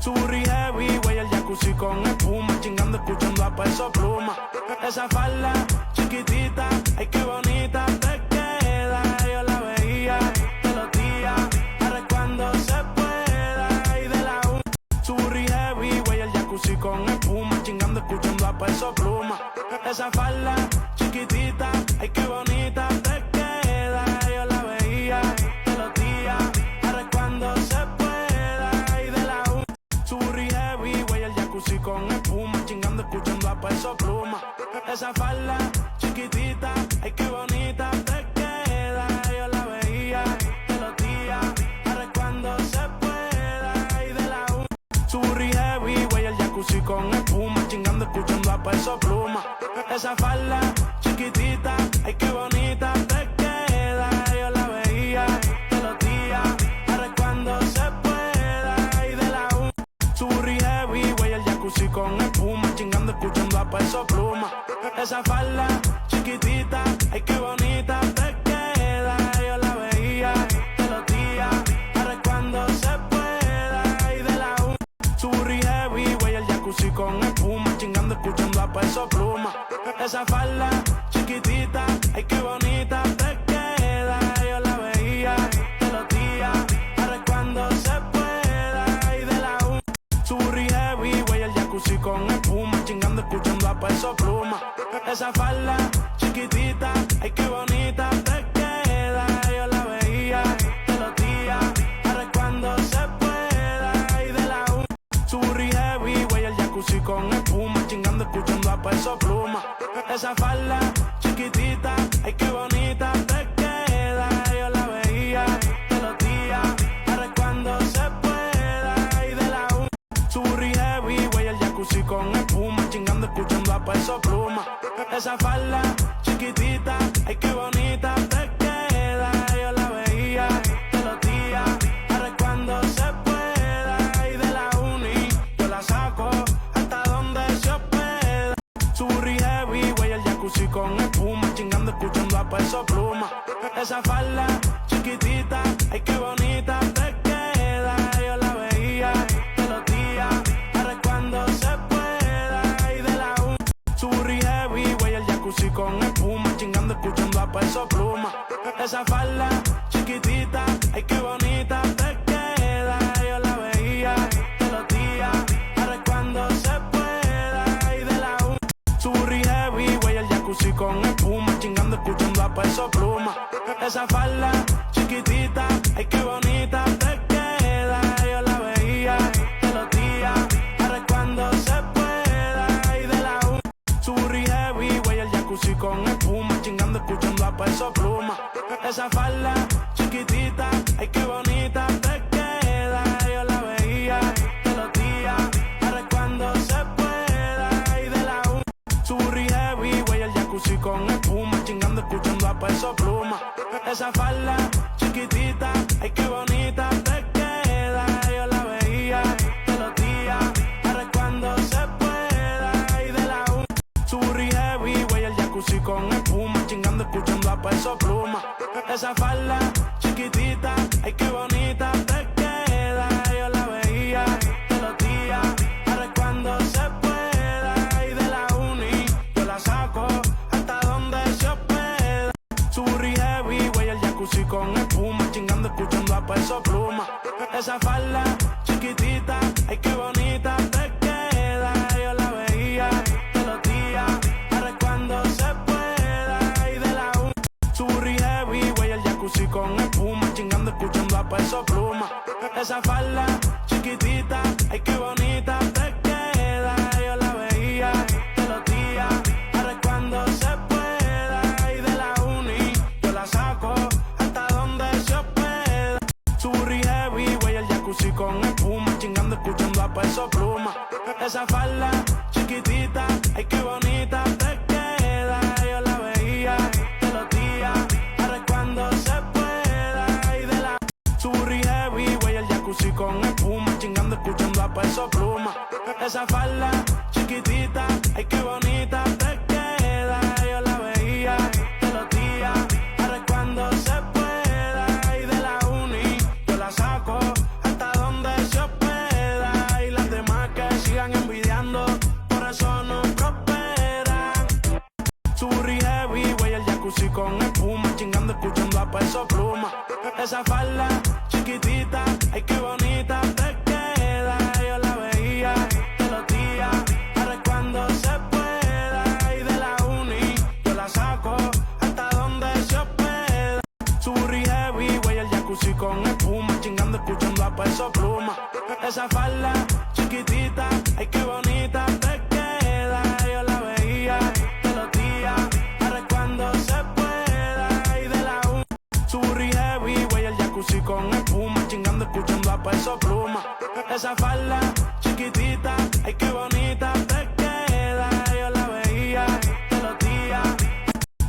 Su burri heavy, güey, el jacuzzi con espuma, chingando, escuchando a Peso Pluma. Esa falda chiquitita, ay, qué bonita te queda. Yo la veía todos los días, ahora es cuando se pueda. Y de la su burri heavy, güey, el jacuzzi con espuma, chingando, escuchando a Peso Pluma. Esa falda chiquitita, ay, qué bonita te queda. Yo la veía todos los días, ahora es cuando se pueda. Y de la su burri heavy, güey, el jacuzzi con espuma, chingando, escuchando a Peso Pluma. Esa falda chiquitita, ay, qué bonita te queda. Yo la veía todos los días, ahora es cuando se pueda. Y de la su burri heavy, güey, el jacuzzi con espuma, chingando, escuchando a Peso Pluma. Esa falda chiquitita, ay, qué bonita te queda. Yo la veía todos los días, ahora es cuando se pueda. Y de la su burri heavy, güey, el jacuzzi con espuma, chingando, escuchando a Peso Pluma. Esa falda chiquitita, ay, qué bonita te queda. Yo la veía todos los días, ahora es cuando se pueda. Y de la su burri heavy, güey, el jacuzzi con espuma, chingando, escuchando a Peso Pluma. Esa falda chiquitita, ay, qué bonita te queda. Yo la veía todos los días, ahora es cuando se pueda. Y de la su burri heavy, güey, el jacuzzi con espuma, chingando, escuchando a Peso Pluma. Esa falda chiquitita, ay, qué bonita te queda. Yo la veía todos los días, ahora es cuando se pueda. Y de la su burri heavy, güey, el jacuzzi con espuma, chingando, escuchando a Peso Pluma. Esa falda chiquitita, ay, qué bonita te queda. Yo la veía todos los días, ahora es cuando se pueda. Y de la su burri heavy, güey, el jacuzzi con espuma, chingando, escuchando a Peso Pluma. Esa falda chiquitita, ay, qué bonita te queda. Yo la veía todos los días, ahora es cuando se pueda. Y de la uni, yo la saco hasta donde se hospeda. Su burri heavy, güey, el jacuzzi con espuma, chingando, escuchando a Peso Pluma. Esa falda chiquitita, ay, qué bonita te queda. Yo la veía todos los días, ahora es cuando se pueda. Y de la su burri heavy, güey, el jacuzzi con espuma, chingando, escuchando a Peso Pluma. Esa falda chiquitita, ay, qué bonita te queda. Yo la veía todos los días, ahora es cuando se pueda. Y de la su burri heavy, güey, el jacuzzi con espuma, chingando, escuchando a Peso Pluma. Esa falda chiquitita, ay, qué bonita te queda. Yo la veía todos los días, ahora es cuando se pueda. Y de la su burri heavy, güey, el jacuzzi con espuma, chingando, escuchando a Peso Pluma. Esa falda chiquitita, ay, qué bonita te queda. Yo la veía todos los días, ahora es cuando se pueda. Y de la su burri heavy, güey, el jacuzzi con espuma, chingando, escuchando a Peso Pluma. Esa falda chiquitita, ay, qué bonita te queda. Yo la veía todos los días, ahora es cuando se pueda. Y de la su burri heavy, güey, el jacuzzi con espuma, chingando, escuchando a Peso Pluma. Esa falda chiquitita, ay, qué bonita te queda. Yo la veía todos los días, ahora es cuando se pueda. Y de la uni, yo la saco hasta donde se hospeda. Su burri heavy, güey, el jacuzzi con espuma, chingando, escuchando a Peso Pluma. Esa falda chiquitita, ay, qué bonita te queda. Yo la veía todos los días, ahora es cuando se pueda. Y de la su burri heavy, güey, el jacuzzi con espuma, chingando, escuchando a Peso Pluma. Esa falda chiquitita, ay, qué bonita te queda. Yo la veía todos los días, ahora es cuando se pueda. Y de la uni, yo la saco hasta donde se hospeda. Su burri heavy, güey, el jacuzzi con espuma, chingando, escuchando a Peso Pluma. Esa falda chiquitita, ay, qué bonita te queda. Yo la veía todos los días, ahora es cuando se pueda. Y de la su burri heavy, güey, el jacuzzi con espuma, chingando, escuchando a Peso Pluma. Esa falda chiquitita, ay, qué bonita te queda. Yo la veía todos los días, ahora es cuando se pueda. Y de la uni, yo la saco hasta donde se hospeda. Y la Esa falda chiquitita, ay qué bonita te queda. Yo la veía todos los días, ahora es cuando se pueda. Y de la uni yo la saco hasta donde se hospeda. Su burri heavy, güey, el jacuzzi con espuma, chingando, escuchando a Peso Pluma. Esa falda chiquitita, ay qué bonita te queda. Yo la veía todos los días, ahora es cuando se pueda. Y de la uni su burri heavy, güey, el jacuzzi con espuma, chingando, escuchando a Peso Pluma. Esa falda chiquitita, ay qué bonita te queda. Yo la veía todos los días.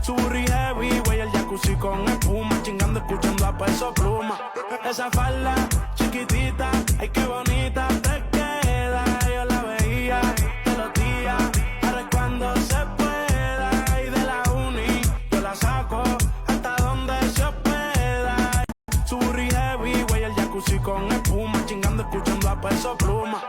Su burri heavy, güey, el jacuzzi con espuma, chingando, escuchando a Peso Pluma. Esa falda chiquitita, ay qué bonita te queda. Yo la veía todos los días, ahora es cuando se pueda. Y de la uni yo la saco hasta donde se hospeda. Su burri heavy, güey, el jacuzzi con espuma, chingando, escuchando a Peso Pluma.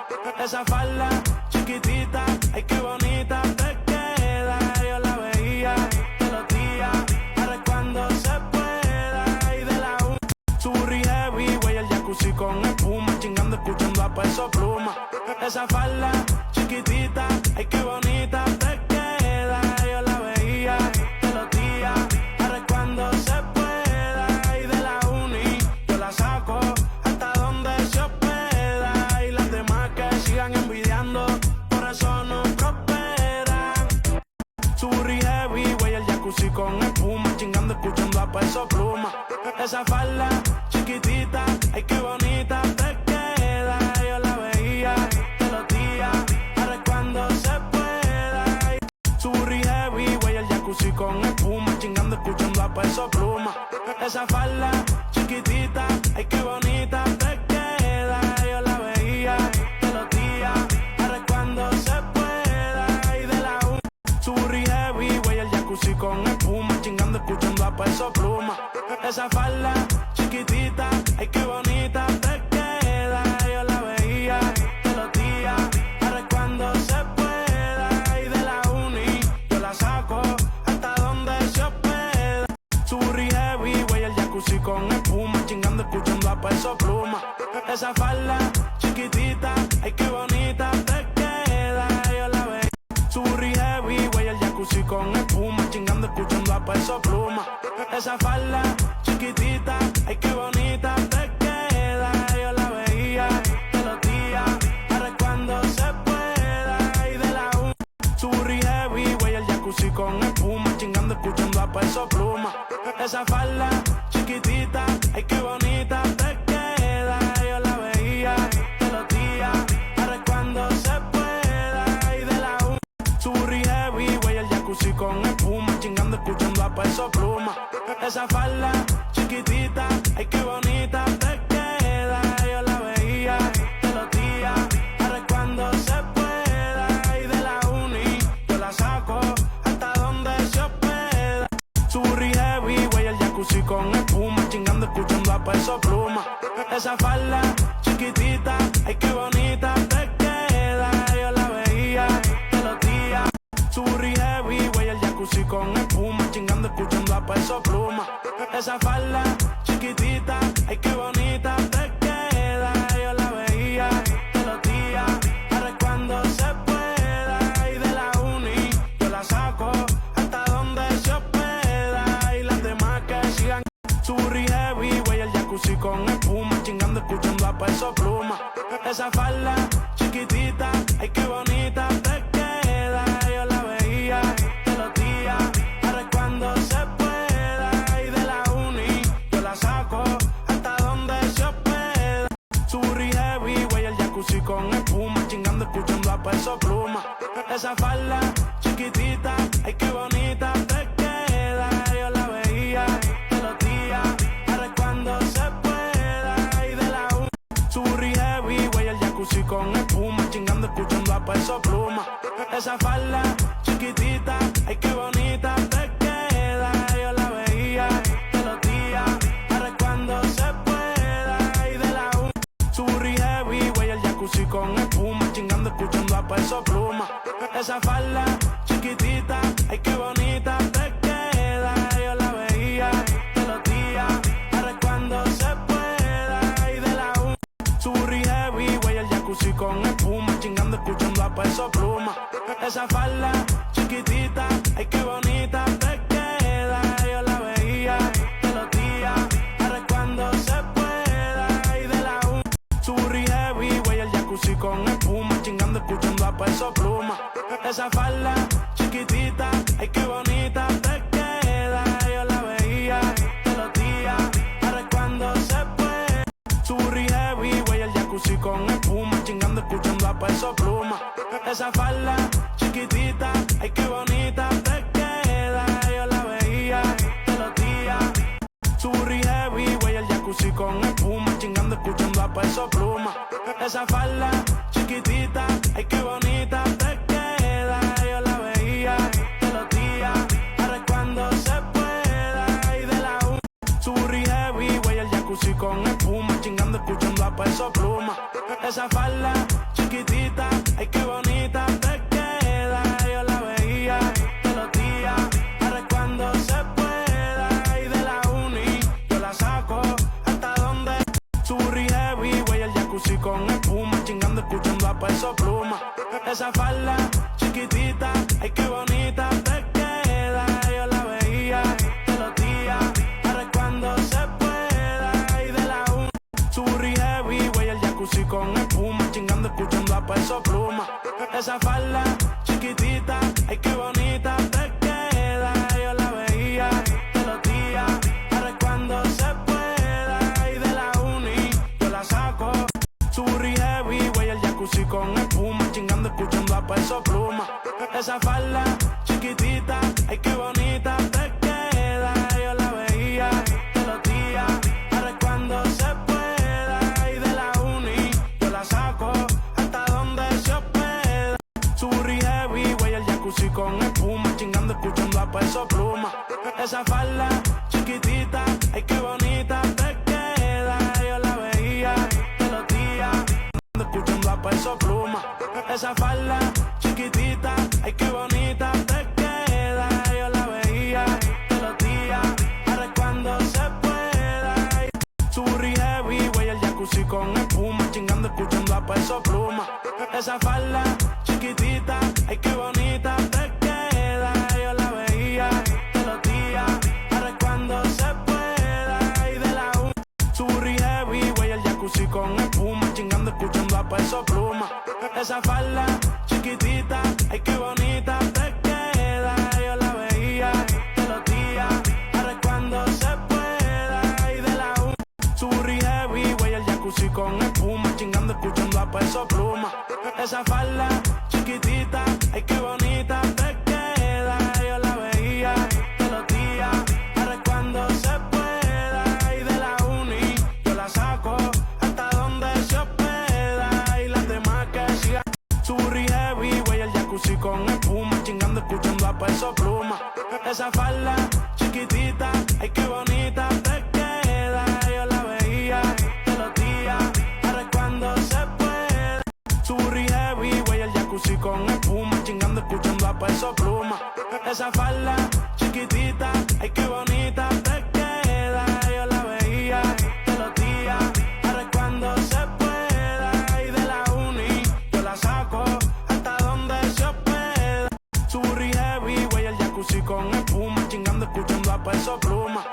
Esa falda chiquitita, ay qué bonita te queda. Yo la veía todos los días, ahora es cuando se pueda. Y de la uni su burri heavy, güey, el jacuzzi con espuma, chingando, escuchando a Peso Pluma. Esa falda chiquitita, ay qué bonita te queda. Yo la veía todos los días, ahora es cuando se pueda. Y de la uni yo la saco hasta donde se hospeda. Y las demás que sigan envidiando, por eso no prosperan. Su burri heavy, güey, el jacuzzi con espuma, chingando, escuchando a Peso Pluma. Esa falda chiquitita, ay qué bonita te queda. Yo la veía todos los días, ahora es cuando se pueda. Su burri heavy, güey, el jacuzzi con espuma, chingando, escuchando a Peso Pluma. Esa falda chiquitita, ay qué bonita te queda. Yo la veía todos los días, ahora es cuando se pueda. Y de la uni su burri heavy, güey, el jacuzzi con espuma, chingando, escuchando a Peso Pluma. Esa falda chiquitita, ay qué bonita te queda. Yo la veía todos los días, ahora es cuando se pueda. Y de la uni yo la saco hasta donde se hospeda. Su burri heavy, güey, el jacuzzi con espuma, chingando, escuchando a Peso Pluma. Esa falda chiquitita, ay qué bonita te queda. Yo la veía. Su burri heavy, güey, el jacuzzi con espuma, chingando, escuchando a Peso Pluma. Esa falda chiquitita, ay qué bonita te queda. Yo la veía todos los días, ahora es cuando se pueda. Y de la uni su burri heavy, güey, el jacuzzi con espuma, chingando, escuchando a Peso Pluma. Esa falda chiquitita, ay qué bonita te queda. Yo la veía todos los días, ahora es cuando se pueda. Y de la uni su burri heavy, güey, el jacuzzi con espuma, chingando, escuchando a Peso Pluma. Esa falda chiquitita, ay qué bonita te queda. Yo la veía todos los días, ahora es cuando se pueda. Y de la uni yo la saco hasta donde se hospeda. Su burri heavy, güey, el jacuzzi con espuma, chingando, escuchando a Peso Pluma. Esa falda chiquitita, ay qué bonita te queda. Yo la veía todos los días. Su burri heavy, güey, el jacuzzi con espuma, chingando, escuchando a Peso Pluma. Esa falda chiquitita, ay qué bonita te queda. Yo la veía todos los días, ahora es cuando se pueda. Y de la uni yo la saco hasta donde se hospeda. Y las demás que sigan. Su burri heavy, güey, el jacuzzi con espuma, chingando, escuchando a Peso Pluma. Esa falda chiquitita, ay qué bonita te queda. Yo la veía todos los días, ahora es cuando se pueda. Y de la uni yo la saco hasta donde se hospeda. Su burri heavy, güey, el jacuzzi con espuma, chingando, escuchando a Peso Pluma. Esa falda chiquitita, ay qué bonita te queda. Yo la veía todos los días, ahora es cuando se pueda. Y de la uni su burri heavy, güey, el jacuzzi con espuma, chingando, escuchando a Peso Pluma. Esa falda chiquitita, ay qué bonita te queda. Yo la veía todos los días, ahora es cuando se pueda. Y de la uni su burri heavy, güey, el jacuzzi con espuma, chingando, escuchando a Peso Pluma. Esa falda chiquitita, ay qué bonita te queda. Yo la veía todos los días, ahora es cuando se jacuzzi con espuma, chingando, escuchando a Peso Pluma. Esa falda chiquitita, ay qué bonita te queda. Yo la veía todos los días, ahora es cuando se pueda. Y de la Surri heavy, güey, el jacuzzi con espuma, chingando, escuchando a Peso Pluma. Esa falda chiquitita, ay qué bonita te queda. Yo la veía todos los días, ahora es cuando se puede. Surri heavy, güey, el jacuzzi con espuma, chingando, escuchando a Peso Pluma. Esa falda chiquitita, ay qué bonita te queda. Yo la veía todos los días. Surri heavy, güey, el jacuzzi con espuma, chingando, escuchando a Peso Pluma. Esa falda chiquitita, ay qué bonita te queda. Yo la veía todos los días, ahora es cuando se pueda. Y de la Surri heavy, güey, el jacuzzi con espuma, chingando, escuchando a Peso Pluma. Esa falda chiquitita, ay qué bonita te queda. Yo la veía todos los días, ahora es cuando se pueda. Y de la uni yo la saco hasta donde. Surri heavy, güey, el jacuzzi con espuma, chingando, escuchando a Peso Pluma. Esa falda chiquitita, ay qué bonita te queda. Yo la veía todos los días, ahora es cuando se pueda. Y de la uni Surri heavy, güey, el jacuzzi con espuma, chingando, escuchando a Peso Pluma. Esa falda chiquitita, ay qué bonita te queda. Yo la veía todos los días, ahora es cuando se pueda. Y de la uni yo la saco. Surri heavy, güey, el jacuzzi con espuma, chingando, escuchando a Peso Pluma. Esa falda chiquitita, ay qué bonita te queda. Yo la veía todos los días, ahora es cuando se pueda. Y de la uni yo la saco hasta donde se hospeda. Surri heavy, güey, el jacuzzi con espuma, chingando, escuchando a Peso Pluma. Esa falda chiquitita, ay qué bonita te queda. Yo la veía todos los días, escuchando a Peso Pluma. Esa falda chiquitita, ay qué bonita te queda. Yo la veía todos los días, ahora es cuando se pueda. Surri heavy, güey, el jacuzzi con espuma, chingando, escuchando a Peso Pluma. Esa falda chiquitita, ay qué bonita te queda. Yo la veía todos los días, ahora es cuando se pueda. Y de la Surri heavy, güey, el jacuzzi con espuma, chingando, escuchando a Peso Pluma. Esa falda chiquitita, ay qué bonita te queda. Yo la veía todos los días, ahora es cuando se pueda. Y de la Surri heavy, güey, el jacuzzi con espuma, chingando, escuchando a Peso Pluma. Esa falda chiquitita, ay qué bonita te queda. Yo la veía todos los días, ahora es cuando se pueda. Y de la uni yo la saco hasta donde se hospeda. Y las demás que sigan. Surri heavy, güey, el jacuzzi con espuma, chingando, escuchando a Peso Pluma. Esa falda chiquitita, ay qué bonita te queda. Yo la veía todos los días, ahora es cuando se puede. Surri heavy, güey, el jacuzzi con espuma, chingando, escuchando a Peso Pluma. Esa falda chiquitita, ay qué bonita te queda. Yo la veía todos los días, ahora es cuando se pueda. Y de la uni yo la saco hasta donde se hospeda. Surri heavy, güey, el jacuzzi con espuma, chingando, escuchando a Peso Pluma.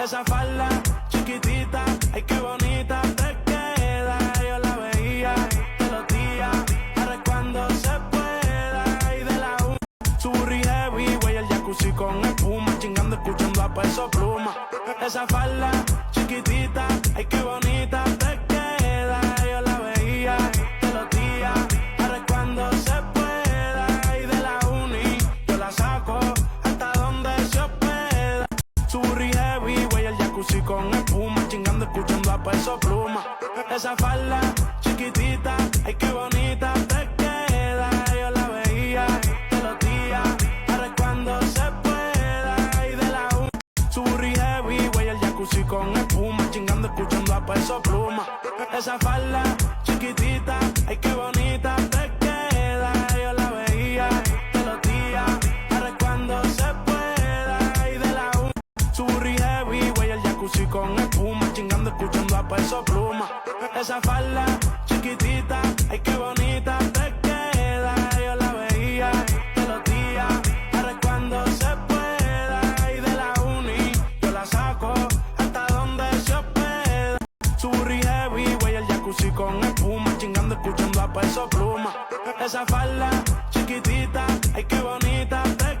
Esa falda chiquitita, ay qué bonita te queda. Yo la veía todos los días, ahora es cuando se pueda. Y de la Surri heavy, güey, el jacuzzi con espuma, chingando, escuchando a Peso Pluma. Esa falda chiquitita, ay qué bonita te queda. Yo la veía todos los días, ahora es cuando se pueda. Y de la uni yo la saco hasta donde se hospeda. Surri heavy, güey, el jacuzzi con espuma, chingando, escuchando a Peso Pluma. Esa falda chiquitita, ay qué bonita te queda. Yo la veía todos los días, ahora es cuando se pueda. Y de la Surri heavy, güey, el jacuzzi con espuma, chingando, escuchando a Peso Pluma. Esa falda chiquitita, ay qué bonita te queda. Yo la veía todos los días, ahora es cuando se pueda. Y de la Surri heavy, güey, el jacuzzi con espuma, chingando, escuchando a Peso Pluma. Esa falda chiquitita, ay qué peso pluma. Esa falda chiquitita, ay qué bonita te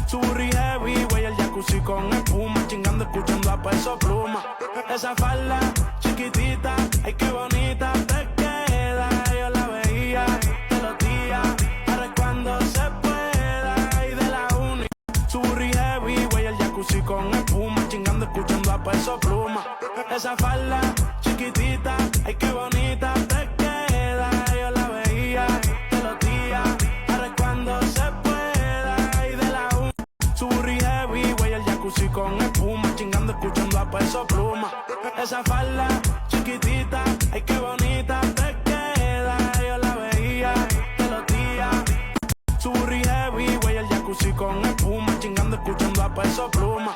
su burri heavy, güey, el jacuzzi con espuma, chingando, escuchando a peso pluma. Esa falda chiquitita, ay qué bonita te queda. Yo la veía de los días, ahora es cuando se pueda. Y de la uni, su burri heavy, güey, el jacuzzi con espuma, chingando, escuchando a peso pluma. Esa falda chiquitita, ay qué bonita te queda. Yo la veía de los días, ahora es cuando se pueda. Y de la uni, su burri heavy, güey, el jacuzzi con espuma, chingando, escuchando a peso pluma. Esa falda chiquitita, ay qué bonita te queda. Yo la veía de los días, su burri heavy, güey, el jacuzzi con espuma, chingando, escuchando a peso pluma.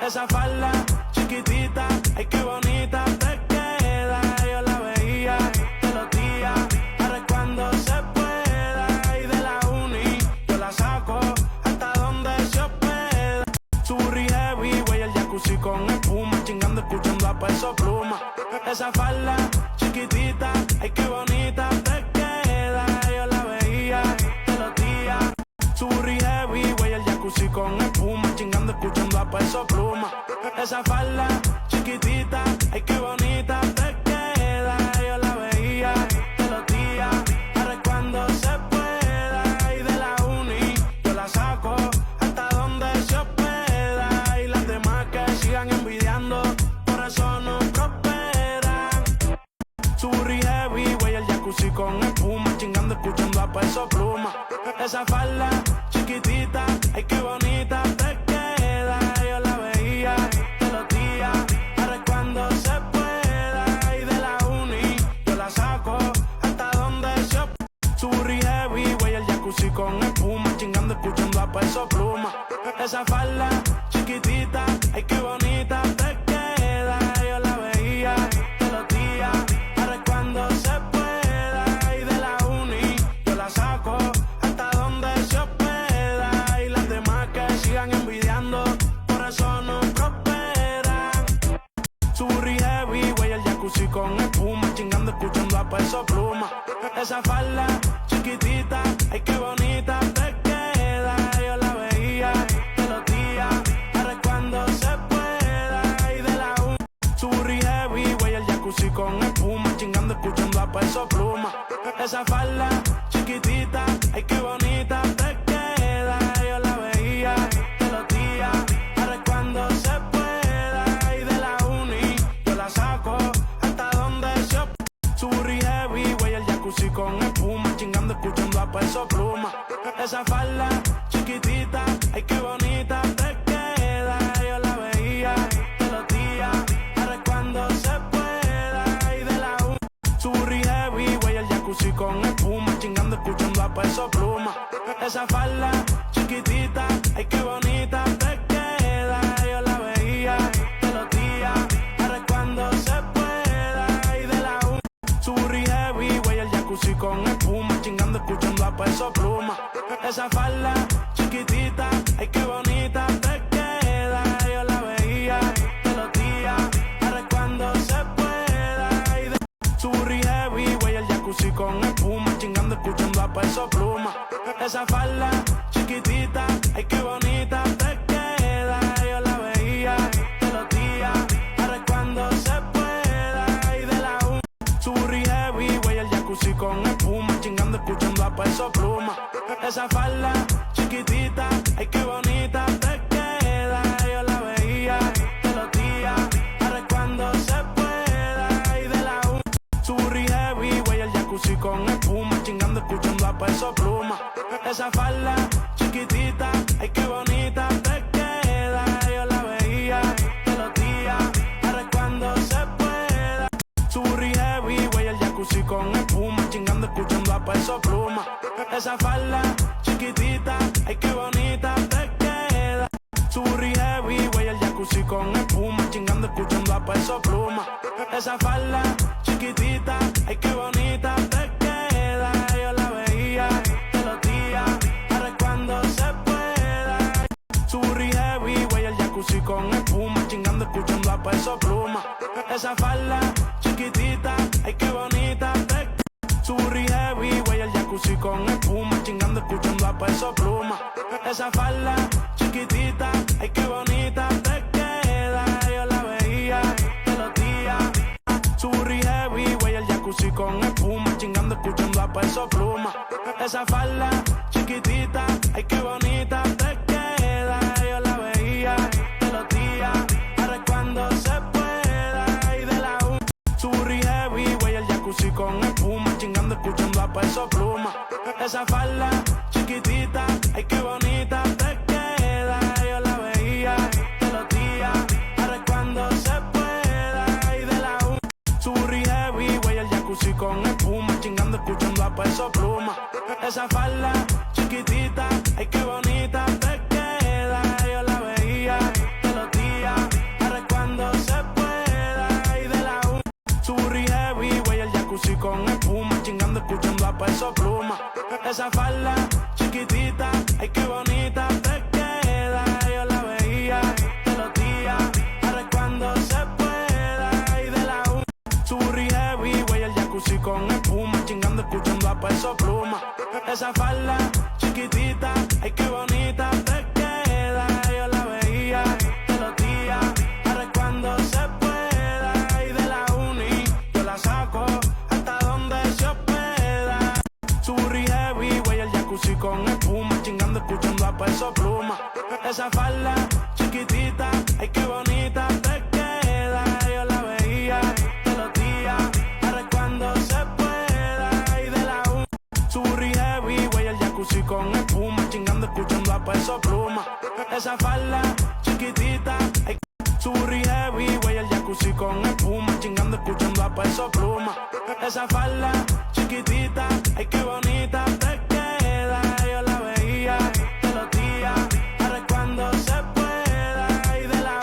Esa falda chiquitita, ay qué bonita te queda. Yo la veía de los días, ahora es cuando se pueda. Y de la uni, yo la saco hasta donde se hospeda. Su burri heavy, güey, el jacuzzi con espuma, chingando, escuchando a peso pluma. Esa falda chiquitita, ay qué bonita te queda. Yo la veía de los días, su burri heavy, güey, el jacuzzi con espuma, chingando, escuchando a peso pluma. Esa falda chiquitita, ay qué bonita te queda. Yo la veía de los días, ahora es cuando se pueda. Y de la uni, yo la saco hasta donde se hospeda. Y las demás que sigan envidiando, por eso no prosperan. Su burri heavy, güey, el jacuzzi con espuma, chingando, escuchando a peso pluma. Esa falda chiquitita, ay qué bonita te queda. Yo la veía de los días, ahora es cuando se pueda. Y de la uni, yo la saco hasta donde se hospeda. Su burri heavy, güey, el jacuzzi con espuma, chingando, escuchando a peso pluma. Esa falda chiquitita, ay qué bonita te queda. Yo la veía de los días, ahora es cuando se pueda. Y de la uni, yo la saco hasta donde se hospeda. Y las demás que sigan envidiando, por eso no prosperan. Su burri heavy, güey, el jacuzzi con espuma, chingando, escuchando a peso pluma. Esa falda chiquitita, ay qué bonita te queda. Yo la veía de los días, ahora es cuando se pueda. Y de la uni, su burri heavy, güey, el jacuzzi con espuma, chingando, escuchando a peso pluma. Esa falda chiquitita, ay qué bonita te queda. Yo la veía de los días, ahora es cuando se pueda. Y de la uni, yo la saco hasta donde se hospeda. Su burri heavy, güey, el jacuzzi con espuma, chingando, escuchando a peso pluma. Esa falda chiquitita, ay qué bonita te queda. Yo la veía de los días, ahora es cuando se pueda. Y de la uni, su burri heavy, güey, el jacuzzi con espuma, chingando, escuchando a peso pluma. Esa falda chiquitita, ay qué bonita te queda. Yo la veía de los días, ahora es cuando se pueda. Y de la uni, su burri heavy, güey, el jacuzzi con espuma, chingando, escuchando a peso pluma. Esa falda chiquitita, ay qué bonita te queda. Yo la veía de los días, ahora es cuando se pueda. Y de su burri heavy, güey, el jacuzzi con espuma, chingando, escuchando a peso pluma. Esa falda chiquitita, ay qué bonita te queda. Yo la veía de los días, ahora es cuando se pueda. Y de la uni, su burri heavy, güey, el jacuzzi con espuma, chingando, escuchando a peso pluma. Esa falda chiquitita, ay qué bonita te queda. Yo la veía de los días, ahora es cuando se pueda. Y de la uni, su burri heavy, güey, el jacuzzi con espuma, chingando, escuchando a peso pluma. Esa falda chiquitita, ay qué bonita te queda. Yo la veía de los días, ahora es cuando se pueda. Su burri heavy, güey, el jacuzzi con espuma, chingando, escuchando a peso pluma. Esa falda chiquitita, ay qué bonita te queda. Su burri heavy, güey, el jacuzzi con espuma, chingando, escuchando a peso pluma. Esa falda chiquitita, ay qué bonita te queda. Yo la veía de los días, ahora es cuando se pueda. Su burri heavy, güey, el jacuzzi con espuma, chingando, escuchando a peso pluma. Esa falda chiquitita, ay qué bonita te queda. Su burri heavy, güey, el jacuzzi con espuma, chingando, escuchando a Peso Pluma. Esa falda chiquitita, ay qué bonita te queda. Yo la veía todos los días. Su burri heavy, güey, el jacuzzi con espuma, chingando, escuchando a Peso Pluma. Esa falda chiquitita, ay qué bonita te queda. Yo la veía todos los días. Ahora es cuando se pueda. Y de la su burri heavy, güey, el jacuzzi con espuma, chingando, escuchando a Peso Pluma. Esa falda chiquitita, ay qué bonita te queda. Yo la veía todos los días. Ahora es cuando se pueda. Y de la su burri heavy, güey, el jacuzzi con espuma, chingando, escuchando a Peso Pluma. Esa falda chiquitita, ay qué bonita te queda. Yo la veía todos los días. Ahora es cuando se pueda. Y de la su burri heavy, güey, el jacuzzi con espuma, chingando, escuchando a Peso Pluma. Esa falda chiquitita, ay qué bonita te queda. Yo la veía todos los días. Ahora es cuando se pueda. Y de la su burri heavy, güey, el jacuzzi con espuma, chingando, escuchando a Peso Pluma. Esa falda chiquitita, ay qué bonita te queda. Yo la veía todos los días. Ahora es cuando se pueda. Y de la uni yo la saco hasta donde se hospeda. Su burri heavy, güey, el jacuzzi con espuma, chingando, escuchando a Peso Pluma. Esa falda chiquitita, ay qué bonita te queda. Yo la veía todos los días. Ahora es cuando se pueda. Y de la su burri heavy, güey, el jacuzzi con espuma, chingando, escuchando a Peso Pluma. Esa falda chiquitita, ay, su burri heavy, güey, el jacuzzi con espuma, chingando, escuchando a Peso Pluma. Esa falda chiquitita, ay qué bonita te queda. Yo la veía todos los días. Ahora es cuando se pueda. Y de la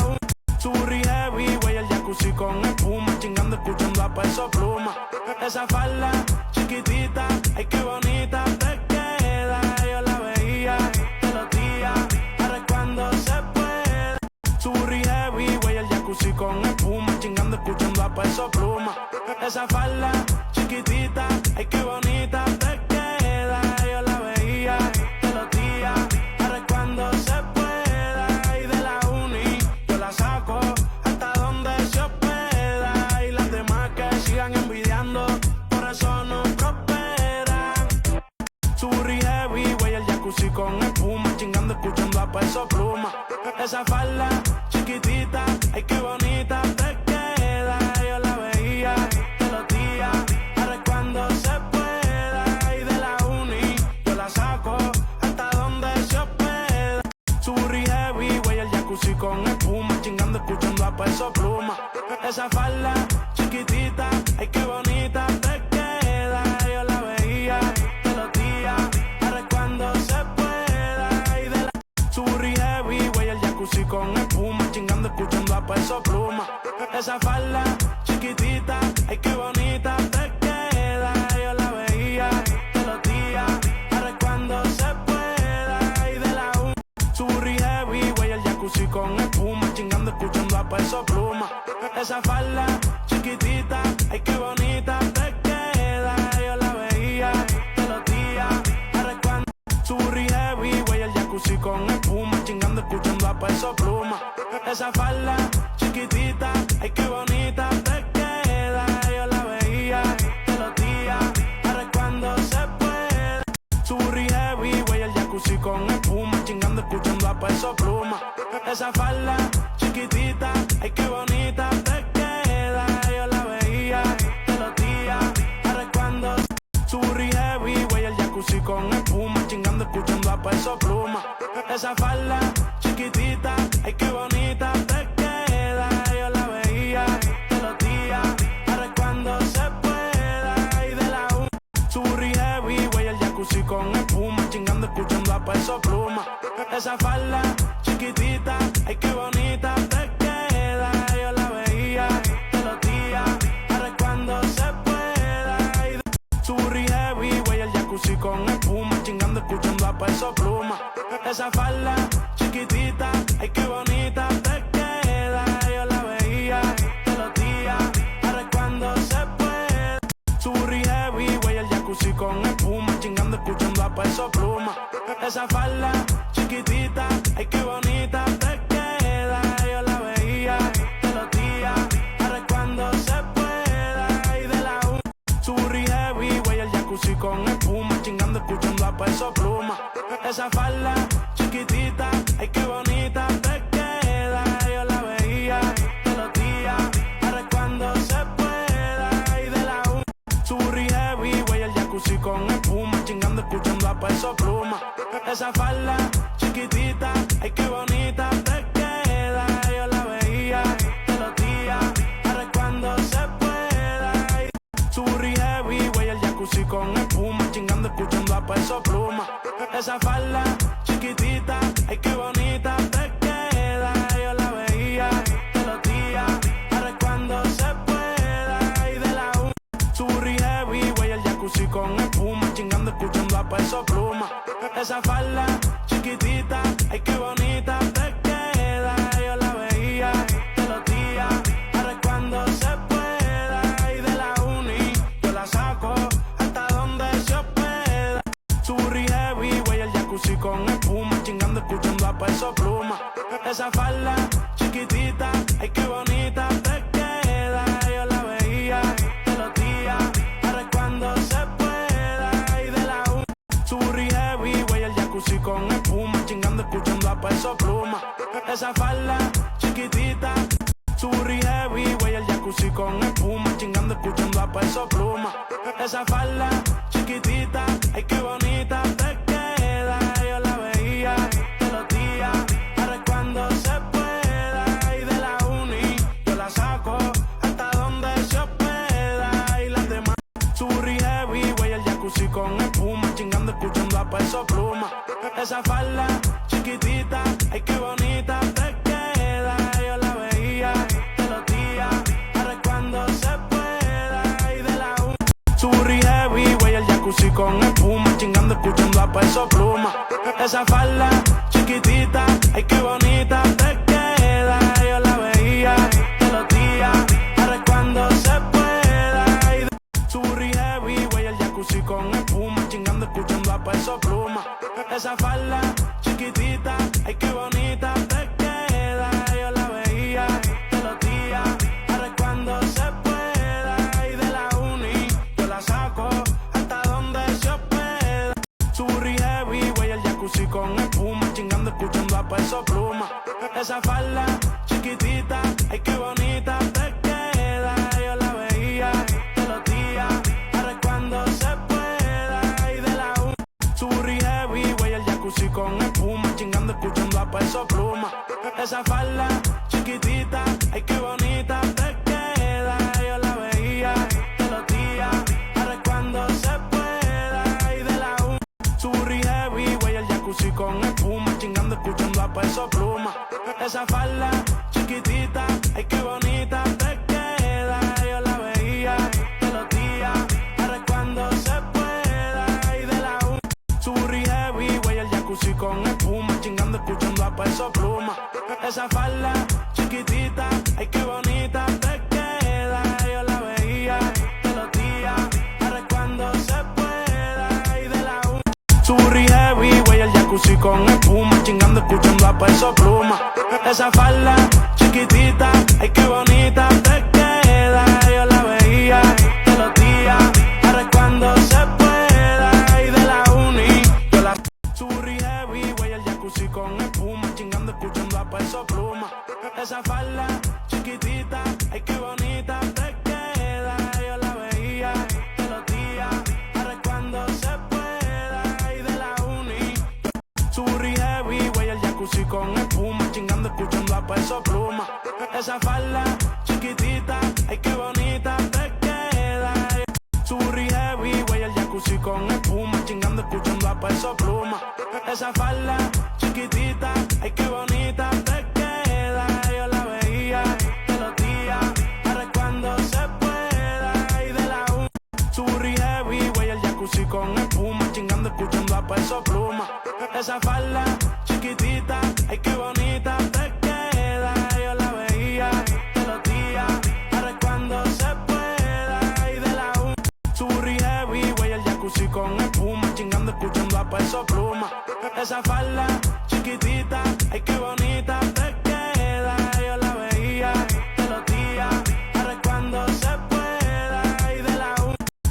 su burri heavy, güey, el jacuzzi con espuma, chingando, escuchando a Peso Pluma. Esa falda chiquitita, ay qué bonita te queda. Yo la veía todos los días. Ahora es cuando se puede. Su burri heavy, güey, el jacuzzi con espuma, chingando, escuchando a Peso Pluma. Esa falda chiquitita, ay qué bonita te queda. Yo la veía todos los días. Ahora es cuando se pueda. Y de la uni yo la saco hasta donde se hospeda. Y las demás que sigan envidiando, por eso no prosperan. Su burri heavy, güey, el jacuzzi con espuma, chingando, escuchando a Peso Pluma. Esa falda chiquitita, ay qué bonita te queda. Yo la veía todos los días. Ahora es cuando se pueda. Y de la uni yo la saco hasta donde se hospeda. Su burri heavy, güey, el jacuzzi con espuma, chingando, escuchando a Peso Pluma. Esa falda chiquitita, ay qué bonita te queda. Yo la veía todos los días. Ahora es cuando se pueda. Y de la su burri heavy, güey, el jacuzzi con espuma, chingando, escuchando a Peso Pluma. Esa falda chiquitita, ay qué bonita te queda. Yo la veía todos los días. Ahora es cuando se pueda. Y de la su burri heavy, güey, el jacuzzi con espuma, chingando, escuchando a Peso Pluma. Esa falda chiquitita, ay qué bonita te queda. Yo la veía todos los días. Ahora es cuando su burri heavy, güey, el jacuzzi con espuma, chingando, escuchando a Peso Pluma. Esa falda chiquitita, ay qué bonita te queda. Yo la veía todos los días. Ahora es cuando se puede. Su burri heavy, güey, el jacuzzi con espuma, chingando, escuchando a Peso Pluma. Esa falda chiquitita, ay qué bonita te queda. Yo la veía todos los días. Ahora es cuando su burri heavy, güey, el jacuzzi con espuma, chingando, escuchando a Peso Pluma. Esa falda chiquitita, ay qué bonita te queda. Yo la veía todos los días. Ahora es cuando se pueda. Y de la su burri heavy, güey, el jacuzzi con espuma, chingando, escuchando a Peso Pluma. Esa falda chiquitita, ay qué bonita te queda. Yo la veía todos los días. Ahora es cuando se pueda. Y de su burri heavy, güey, el jacuzzi con espuma, chingando, escuchando a Peso Pluma. Esa falda chiquitita, ay qué bonita te queda. Yo la veía todos los días. Ahora es cuando se puede. Su burri heavy, güey, el jacuzzi con espuma, chingando, peso pluma. Esa falda chiquitita, ay qué bonita te queda. Yo la veía todos los días, ahora es cuando se pueda. Y de la su burri heavy, güey, el jacuzzi con espuma, chingando, escuchando a peso pluma. Esa falda chiquitita, ay qué bonita te queda. Yo la veía todos los días, ahora es cuando se pueda. Y de la su burri heavy, güey, el jacuzzi con espuma, chingando, escuchando a peso pluma. Esa falda chiquitita, ay qué bonita te queda. Yo la veía todos los días, ahora es cuando se pueda. Su burri heavy, güey, el jacuzzi con espuma, chingando, escuchando a peso pluma. Esa falda chiquitita, ay qué bonita te queda. Yo la veía todos los días, ahora es cuando se pueda. Y de la su burri heavy, güey, el jacuzzi con espuma, chingando, escuchando a peso pluma. Esa falda chiquitita, ay qué bonita te queda. Yo la veía todos los días, ahora es cuando se pueda. Y de la uni yo la saco hasta donde se hospeda. Su burri heavy, güey, el jacuzzi con espuma, chingando, escuchando a peso pluma. Esa falda chiquitita, ay qué bonita te queda. Yo la veía todos los días, ahora es cuando se pueda. Y de la su burri heavy, güey, el jacuzzi con espuma, chingando, escuchando a peso pluma. Esa falda chiquitita, su burri heavy, güey, el jacuzzi con espuma, chingando, escuchando a peso pluma. Esa falda chiquitita, ay qué bonita te queda. Yo la veía todos los días, ahora es cuando se pueda. Y de la uni yo la saco hasta donde se hospeda. Y las demás su burri heavy, güey, el jacuzzi con espuma, chingando, escuchando a peso pluma. Esa falda chiquitita, ay qué bonita te queda. Yo la veía todos los días, ahora es cuando se pueda. Y de la su burri heavy, güey, el jacuzzi con espuma, chingando, escuchando a peso pluma. Esa falda chiquitita, ay qué bonita te queda. Yo la veía todos los días, ahora es cuando se pueda. Y de su burri heavy, güey, el jacuzzi con espuma, chingando, escuchando a peso pluma. Esa falda chiquitita, ay qué bonita te queda. Yo la veía todos los días, ahora es cuando se pueda. Y de la uni yo la saco hasta donde se hospeda. Su burri heavy, güey, el jacuzzi con espuma, chingando, escuchando a peso pluma. Esa falda chiquitita, ay qué bonita te queda. Yo la veía todos los días, ahora es cuando se pueda. Y de la su burri heavy, güey, el jacuzzi con espuma, chingando, escuchando a peso pluma. Esa falda chiquitita, ay qué bonita te queda. Yo la veía todos los días, ahora es cuando se pueda. Y de la su burri heavy, güey, el jacuzzi con espuma, chingando, escuchando a peso pluma. Esa falda chiquitita, ay qué bonita te queda. Yo la veía todos los días, ahora es cuando se pueda. Y de la su burri heavy, güey, el jacuzzi con espuma, chingando, escuchando a peso pluma. Esa falda chiquitita, ay qué bonita te queda. Yo la veía todos los días, ahora es cuando se pueda. Y de la su burri heavy, güey, el jacuzzi con espuma, chingando, escuchando a peso pluma. Esa falda chiquitita, ay qué bonita te queda. Yo la veía todos los días, ahora es cuando se pueda. Y de la uni yo la su burri heavy, güey, el jacuzzi con espuma, chingando, escuchando a peso pluma. Esa falda chiquitita, ay qué bonita te queda. Yo la veía todos los días, ahora es cuando se pueda. Y de la uni su burri heavy, güey, el jacuzzi con espuma, chingando, escuchando a peso pluma. Esa falda chiquitita, ay qué bonita te queda. Su burri heavy, güey, el jacuzzi con espuma, chingando, escuchando a peso pluma. Esa falda chiquitita, ay qué bonita te queda. Yo la veía todos los días, ahora es cuando se pueda. Y de la su burri heavy, güey, el jacuzzi con espuma, chingando, escuchando a peso pluma. Esa falda chiquitita, ay qué bonita te queda. Yo la veía todos los días, ahora es cuando se pueda. Y de la su burri heavy, güey, el jacuzzi con espuma, chingando, escuchando escuchando a Peso Pluma. Esa falda chiquitita, ay qué bonita te queda. Yo la veía todos los días, ahora es cuando se pueda. Y de la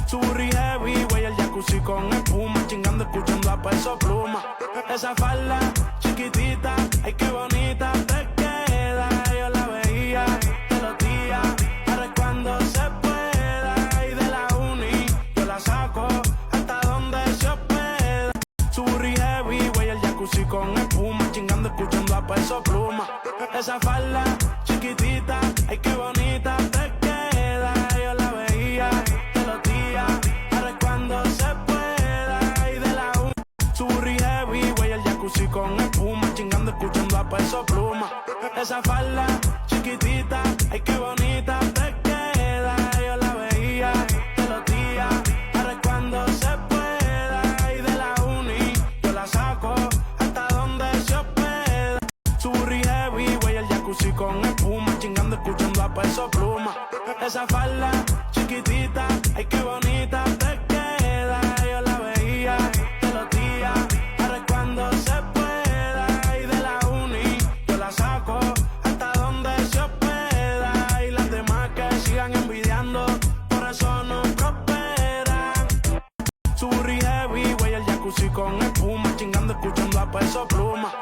su burri heavy, güey, el jacuzzi con espuma, chingando escuchando a Peso Pluma. Esa falda chiquitita, ay qué bonita te queda. Yo la veía todos los días, ahora es cuando se pueda. Y de la uni yo la saco hasta donde se hospeda. Su burri heavy, güey, el jacuzzi con espuma, chingando escuchando a Peso Pluma. Esa falda chiquitita, ay qué bonita te queda. Yo la veía todos los días, ahora es cuando se pueda. Y de la uni su burri heavy, güey, el jacuzzi con espuma, chingando escuchando a Peso Pluma. Esa falda chiquitita, ay qué bonita te queda. Yo la veía todos los días, ahora es cuando se pueda. Y de la uni yo la saco hasta donde se hospeda. Su burri heavy, güey, el jacuzzi con espuma, chingando escuchando a Peso Pluma. Esa falda chiquitita, ay qué bonita te queda. Yo la veía todos los días, ahora es cuando se pueda. Y de la uni yo la saco hasta donde se hospeda. Y las demás que sigan envidiando, por eso no prosperan. Su burri heavy, güey, el jacuzzi con espuma, chingando escuchando a Peso Pluma.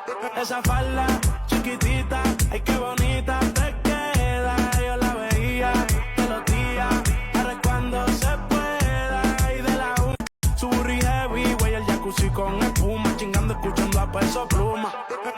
Esa falda chiquitita, ay qué bonita te queda. Yo la veía todos los días, ahora es cuando se pueda. Y de la uni su burri heavy, güey, el jacuzzi con espuma, chingando escuchando a Peso Pluma.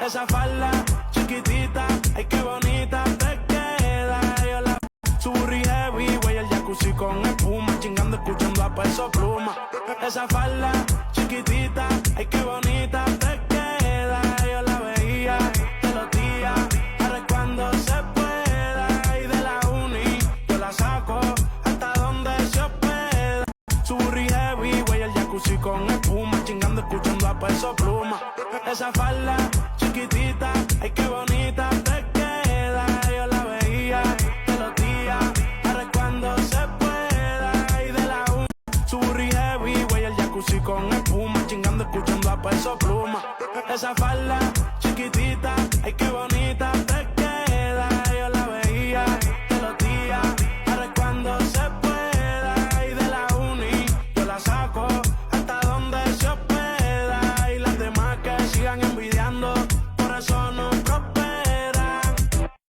Esa falda chiquitita, ay qué bonita te queda. Yo la su burri heavy, güey, el jacuzzi con espuma, chingando escuchando a Peso Pluma. Esa falda chiquitita, ay qué bonita te queda. Yo la veía todos los días, ahora es cuando se pueda. Y de la uni yo la saco hasta donde se hospeda. Su burri heavy, güey, el jacuzzi con espuma, chingando escuchando a Peso Pluma. Esa falda chiquitita, ay qué bonita te queda. Yo la veía todos los días, ahora es cuando se pueda. Y de la uni su burri heavy, güey, el jacuzzi con espuma, chingando escuchando a Peso Pluma. Esa falda chiquitita, ay qué bonita.